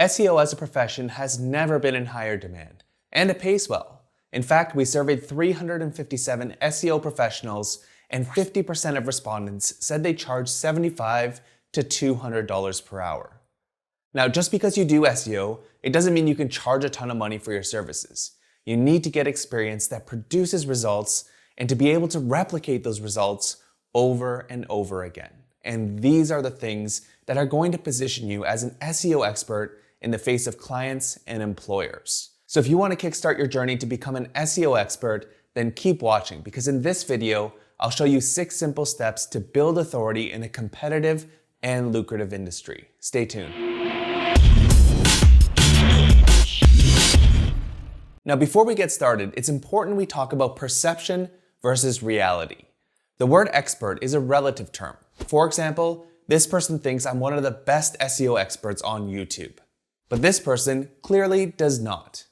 SEO as a profession has never been in higher demand, and it pays well. In fact, we surveyed 357 SEO professionals, and 50% of respondents said they charge $75 to $200 per hour. Now, just because you do SEO, it doesn't mean you can charge a ton of money for your services. You need to get experience that produces results and to be able to replicate those results over and over again. And these are the things that are going to position you as an SEO expert in the face of clients and employers. So if you want to kickstart your journey to become an SEO expert, then keep watching, because in this video, I'll show you 6 simple steps to build authority in a competitive and lucrative industry. Stay tuned. Now, before we get started, it's important we talk about perception versus reality. The word expert is a relative term. For example, this person thinks I'm one of the best SEO experts on YouTube, but this person clearly does not.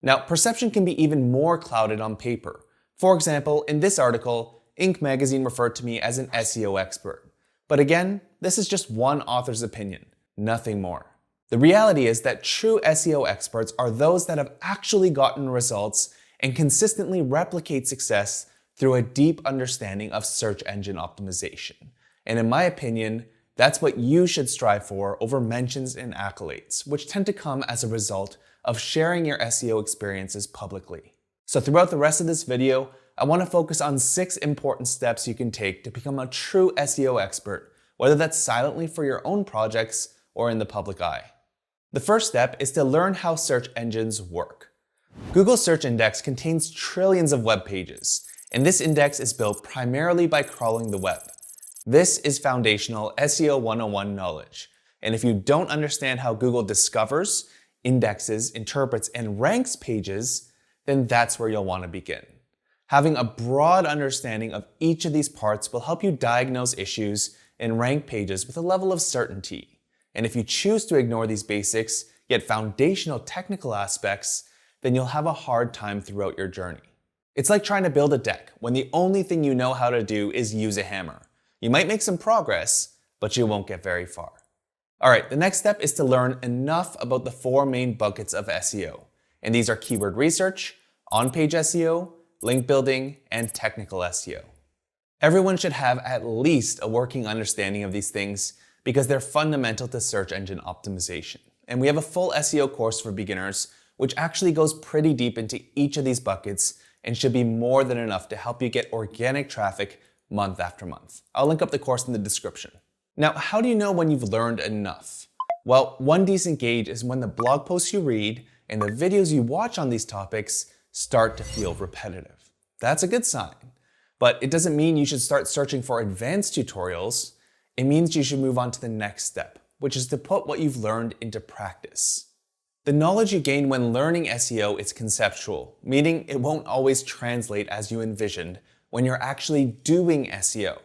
Now, perception can be even more clouded on paper. For example, in this article, Inc. magazine referred to me as an SEO expert. But again, this is just one author's opinion, nothing more. The reality is that true SEO experts are those that have actually gotten results and consistently replicate success through a deep understanding of search engine optimization. And in my opinion, that's what you should strive for over mentions and accolades, which tend to come as a result of sharing your SEO experiences publicly. So throughout the rest of this video, I want to focus on 6 important steps you can take to become a true SEO expert, whether that's silently for your own projects or in the public eye. The first step is to learn how search engines work. Google's search index contains trillions of web pages, and this index is built primarily by crawling the web. This is foundational SEO 101 knowledge. And if you don't understand how Google discovers, indexes, interprets, and ranks pages, then that's where you'll want to begin. Having a broad understanding of each of these parts will help you diagnose issues and rank pages with a level of certainty. And if you choose to ignore these basics, yet foundational technical aspects, then you'll have a hard time throughout your journey. It's like trying to build a deck when the only thing you know how to do is use a hammer. You might make some progress, but you won't get very far. All right, the next step is to learn enough about the 4 main buckets of SEO. And these are keyword research, on-page SEO, link building, and technical SEO. Everyone should have at least a working understanding of these things because they're fundamental to search engine optimization. And we have a full SEO course for beginners, which actually goes pretty deep into each of these buckets and should be more than enough to help you get organic traffic month after month. I'll link up the course in the description. Now, how do you know when you've learned enough? Well, one decent gauge is when the blog posts you read and the videos you watch on these topics start to feel repetitive. That's a good sign, but it doesn't mean you should start searching for advanced tutorials. It means you should move on to the next step, which is to put what you've learned into practice. The knowledge you gain when learning SEO is conceptual, meaning it won't always translate as you envisioned when you're actually doing SEO.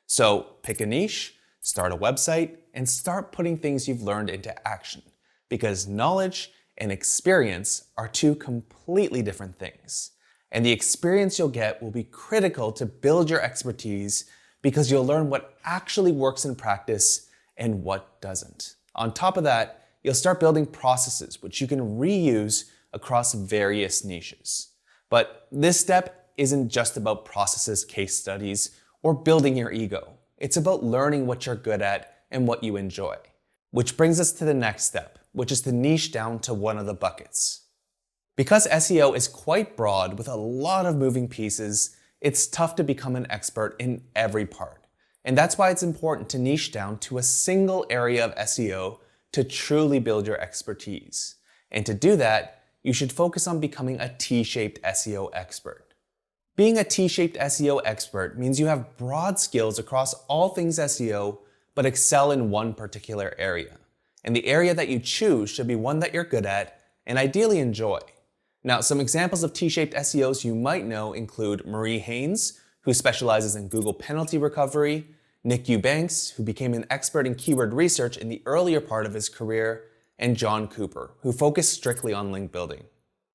So pick a niche, start a website, and start putting things you've learned into action, because knowledge and experience are 2 completely different things. And the experience you'll get will be critical to build your expertise because you'll learn what actually works in practice and what doesn't. On top of that, you'll start building processes which you can reuse across various niches. But this step isn't just about processes, case studies, or building your ego. It's about learning what you're good at and what you enjoy. Which brings us to the next step, which is to niche down to one of the buckets. Because SEO is quite broad with a lot of moving pieces, it's tough to become an expert in every part. And that's why it's important to niche down to a single area of SEO to truly build your expertise. And to do that, you should focus on becoming a T-shaped SEO expert. Being a T-shaped SEO expert means you have broad skills across all things SEO, but excel in one particular area. And the area that you choose should be one that you're good at and ideally enjoy. Now, some examples of T-shaped SEOs you might know include Marie Haynes, who specializes in Google penalty recovery, Nick Eubanks, who became an expert in keyword research in the earlier part of his career, and John Cooper, who focused strictly on link building.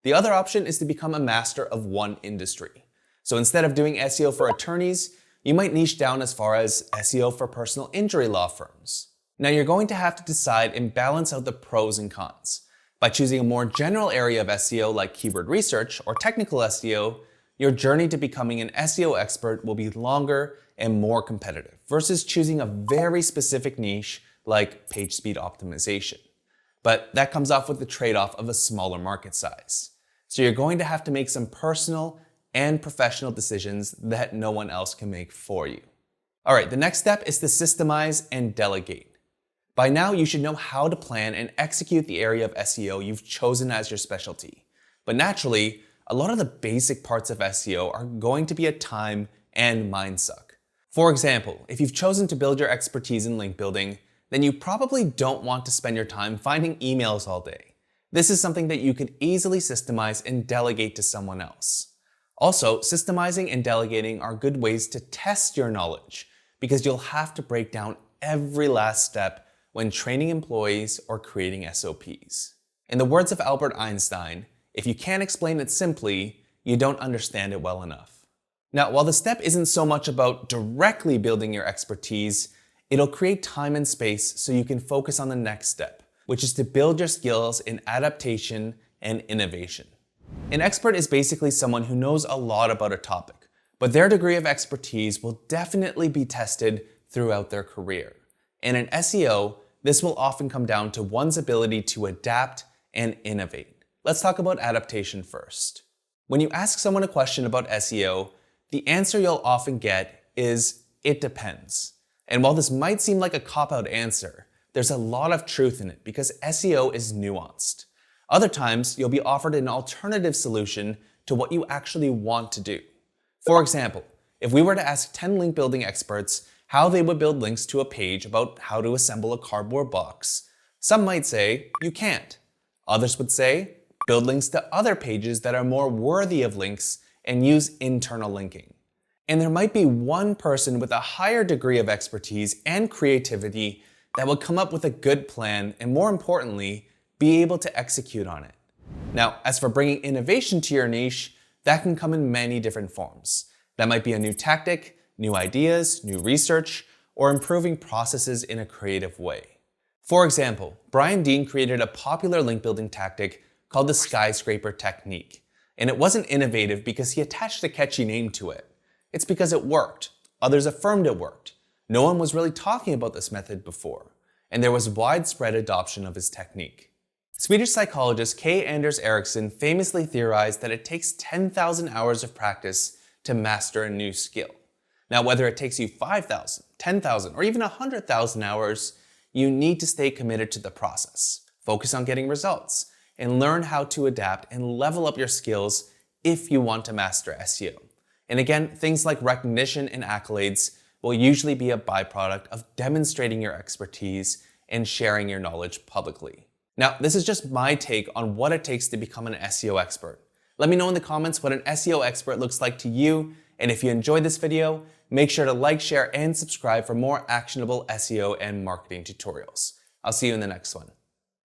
The other option is to become a master of one industry. So instead of doing SEO for attorneys, you might niche down as far as SEO for personal injury law firms. Now you're going to have to decide and balance out the pros and cons. By choosing a more general area of SEO like keyword research or technical SEO, your journey to becoming an SEO expert will be longer and more competitive versus choosing a very specific niche like page speed optimization. But that comes off with the trade-off of a smaller market size. So you're going to have to make some personal and professional decisions that no one else can make for you. All right, the next step is to systemize and delegate. By now, you should know how to plan and execute the area of SEO you've chosen as your specialty. But naturally, a lot of the basic parts of SEO are going to be a time and mind suck. For example, if you've chosen to build your expertise in link building, then you probably don't want to spend your time finding emails all day. This is something that you could easily systemize and delegate to someone else. Also, systemizing and delegating are good ways to test your knowledge because you'll have to break down every last step when training employees or creating SOPs. In the words of Albert Einstein, if you can't explain it simply, you don't understand it well enough. Now, while the step isn't so much about directly building your expertise, it'll create time and space so you can focus on the next step, which is to build your skills in adaptation and innovation. An expert is basically someone who knows a lot about a topic, but their degree of expertise will definitely be tested throughout their career. And in SEO, this will often come down to one's ability to adapt and innovate. Let's talk about adaptation first. When you ask someone a question about SEO, the answer you'll often get is, it depends. And while this might seem like a cop-out answer, there's a lot of truth in it because SEO is nuanced. Other times, you'll be offered an alternative solution to what you actually want to do. For example, if we were to ask 10 link building experts how they would build links to a page about how to assemble a cardboard box, some might say, you can't. Others would say, build links to other pages that are more worthy of links and use internal linking. And there might be one person with a higher degree of expertise and creativity that would come up with a good plan and, more importantly, be able to execute on it. Now, as for bringing innovation to your niche, that can come in many different forms. That might be a new tactic, new ideas, new research, or improving processes in a creative way. For example, Brian Dean created a popular link building tactic called the skyscraper technique. And it wasn't innovative because he attached a catchy name to it. It's because it worked. Others affirmed it worked. No one was really talking about this method before, and there was widespread adoption of his technique. Swedish psychologist K. Anders Ericsson famously theorized that it takes 10,000 hours of practice to master a new skill. Now, whether it takes you 5,000, 10,000, or even 100,000 hours, you need to stay committed to the process, focus on getting results, and learn how to adapt and level up your skills if you want to master SEO. And again, things like recognition and accolades will usually be a byproduct of demonstrating your expertise and sharing your knowledge publicly. Now, this is just my take on what it takes to become an SEO expert. Let me know in the comments what an SEO expert looks like to you, and if you enjoyed this video, make sure to like, share, and subscribe for more actionable SEO and marketing tutorials. I'll see you in the next one.